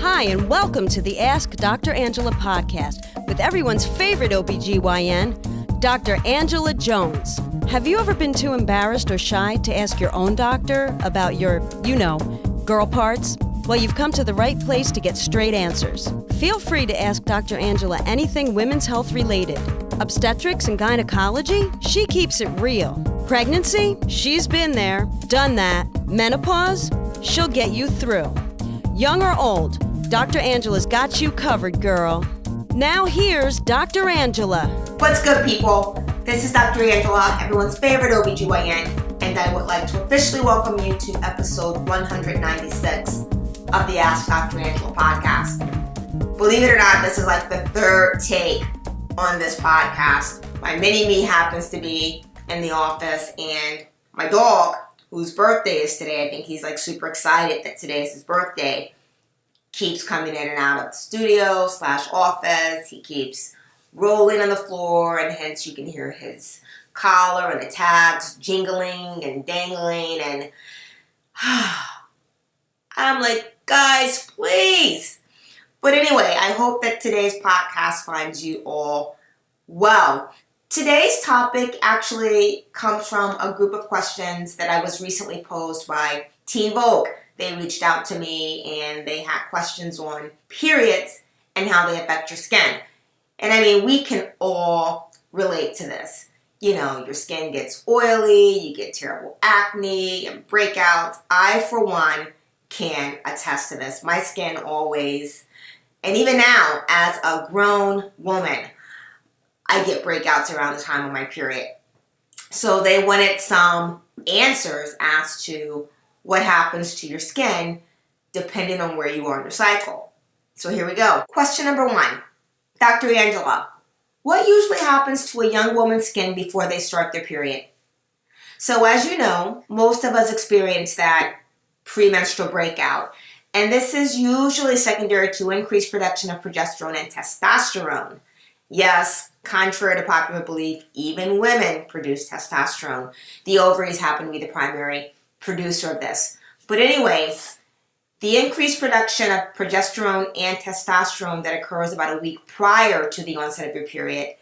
Hi, and welcome to the Ask Dr. Angela podcast with everyone's favorite OBGYN, Dr. Angela Jones. Have you ever been too embarrassed or shy to ask your own doctor about your, girl parts? Well, you've come to the right place to get straight answers. Feel free to ask Dr. Angela anything women's health related. Obstetrics and gynecology? She keeps it real. Pregnancy? She's been there, done that. Menopause? She'll get you through. Young or old, Dr. Angela's got you covered, girl. Now here's Dr. Angela. What's good, people? This is Dr. Angela, everyone's favorite OBGYN, and I would like to officially welcome you to episode 196 of the Ask Dr. Angela podcast. Believe it or not, this is like the third take on this podcast. My mini-me happens to be in the office, and my dog, whose birthday is today, I think he's like super excited that today is his birthday, keeps coming in and out of the studio / office. He keeps rolling on the floor, and hence you can hear his collar and the tags jingling and dangling, and I'm like, guys, please. But anyway, I hope that today's podcast finds you all well. Today's topic actually comes from a group of questions that I was recently posed by Teen Vogue. They reached out to me and they had questions on periods and how they affect your skin. And I mean, we can all relate to this. You know, your skin gets oily, you get terrible acne and breakouts. I, for one, can attest to this. My skin always, and even now, as a grown woman, I get breakouts around the time of my period. So they wanted some answers as to what happens to your skin depending on where you are in your cycle. So here we go. Question number 1. Dr. Angela, what usually happens to a young woman's skin before they start their period? So as you know, most of us experience that premenstrual breakout. And this is usually secondary to increased production of progesterone and testosterone. Yes, contrary to popular belief, even women produce testosterone. The ovaries happen to be the primary producer of this. But anyway, the increased production of progesterone and testosterone that occurs about a week prior to the onset of your period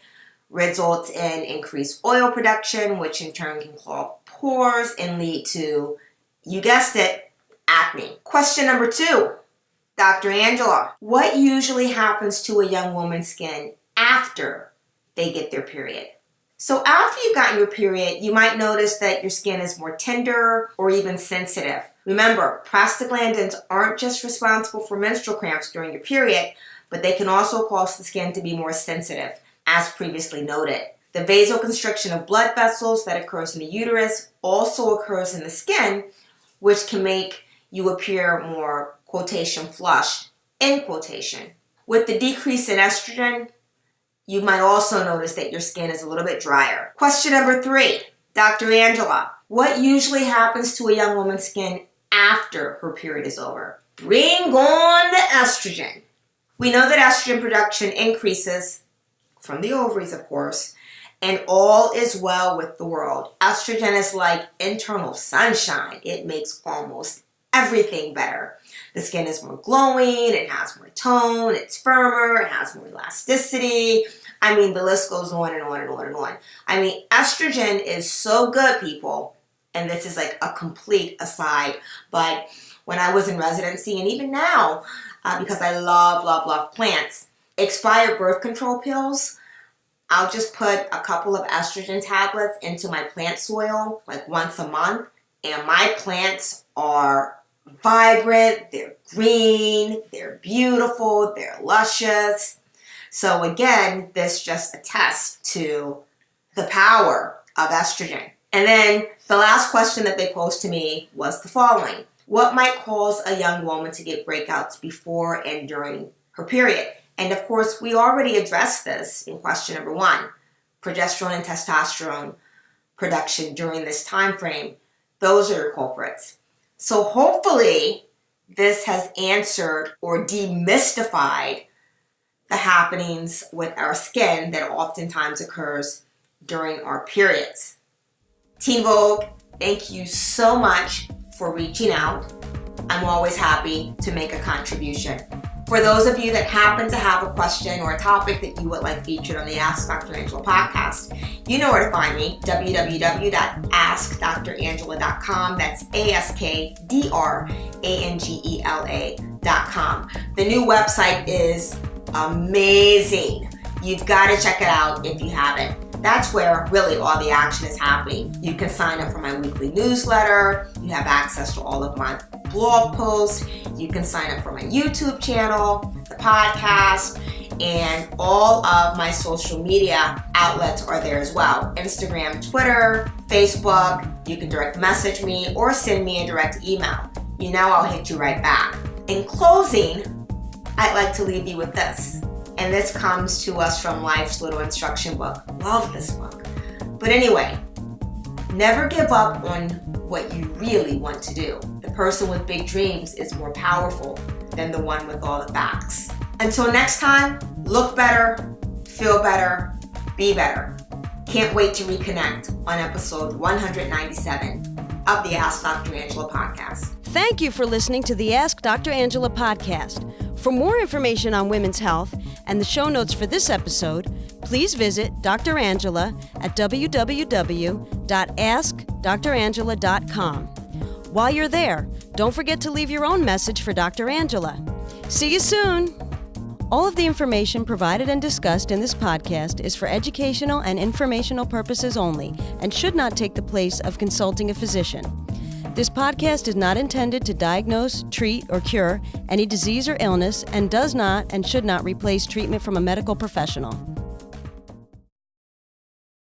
results in increased oil production, which in turn can clog pores and lead to, you guessed it, acne. Question number 2, Dr. Angela, what usually happens to a young woman's skin after they get their period? So after you've gotten your period, you might notice that your skin is more tender or even sensitive. Remember, prostaglandins aren't just responsible for menstrual cramps during your period, but they can also cause the skin to be more sensitive, as previously noted. The vasoconstriction of blood vessels that occurs in the uterus also occurs in the skin, which can make you appear more, quotation, flushed, end quotation. With the decrease in estrogen, you might also notice that your skin is a little bit drier. Question number 3, Dr. Angela, what usually happens to a young woman's skin after her period is over? Bring on the estrogen. We know that estrogen production increases from the ovaries, of course, and all is well with the world. Estrogen is like internal sunshine. It makes almost everything better. The skin is more glowing, it has more tone, it's firmer, it has more elasticity. I mean, the list goes on and on and on and on. I mean, estrogen is so good, people, and this is like a complete aside, but when I was in residency, and even now, because I love plants, expired birth control pills, I'll just put a couple of estrogen tablets into my plant soil like once a month, and my plants are vibrant, they're green, they're beautiful, they're luscious. So again, this just attests to the power of estrogen. And then the last question that they posed to me was the following. What might cause a young woman to get breakouts before and during her period? And of course, we already addressed this in question number 1. Progesterone and testosterone production during this time frame. Those are your culprits. So hopefully this has answered or demystified the happenings with our skin that oftentimes occurs during our periods. Teen Vogue, thank you so much for reaching out. I'm always happy to make a contribution. For those of you that happen to have a question or a topic that you would like featured on the Ask Dr. Angela podcast, you know where to find me, www.askdrangela.com. That's AskDrangela.com. The new website is amazing. You've got to check it out if you haven't. That's where really all the action is happening. You can sign up for my weekly newsletter. You have access to all of my blog posts. You can sign up for my YouTube channel, the podcast, and all of my social media outlets are there as well. Instagram, Twitter, Facebook. You can direct message me or send me a direct email. You know I'll hit you right back. In closing, I'd like to leave you with this. And this comes to us from Life's Little Instruction Book. Love this book. But anyway, never give up on what you really want to do. The person with big dreams is more powerful than the one with all the facts. Until next time, look better, feel better, be better. Can't wait to reconnect on episode 197 of the Ask Dr. Angela podcast. Thank you for listening to the Ask Dr. Angela podcast. For more information on women's health and the show notes for this episode, please visit Dr. Angela at www.askdrangela.com. While you're there, don't forget to leave your own message for Dr. Angela. See you soon! All of the information provided and discussed in this podcast is for educational and informational purposes only and should not take the place of consulting a physician. This podcast is not intended to diagnose, treat, or cure any disease or illness and does not and should not replace treatment from a medical professional.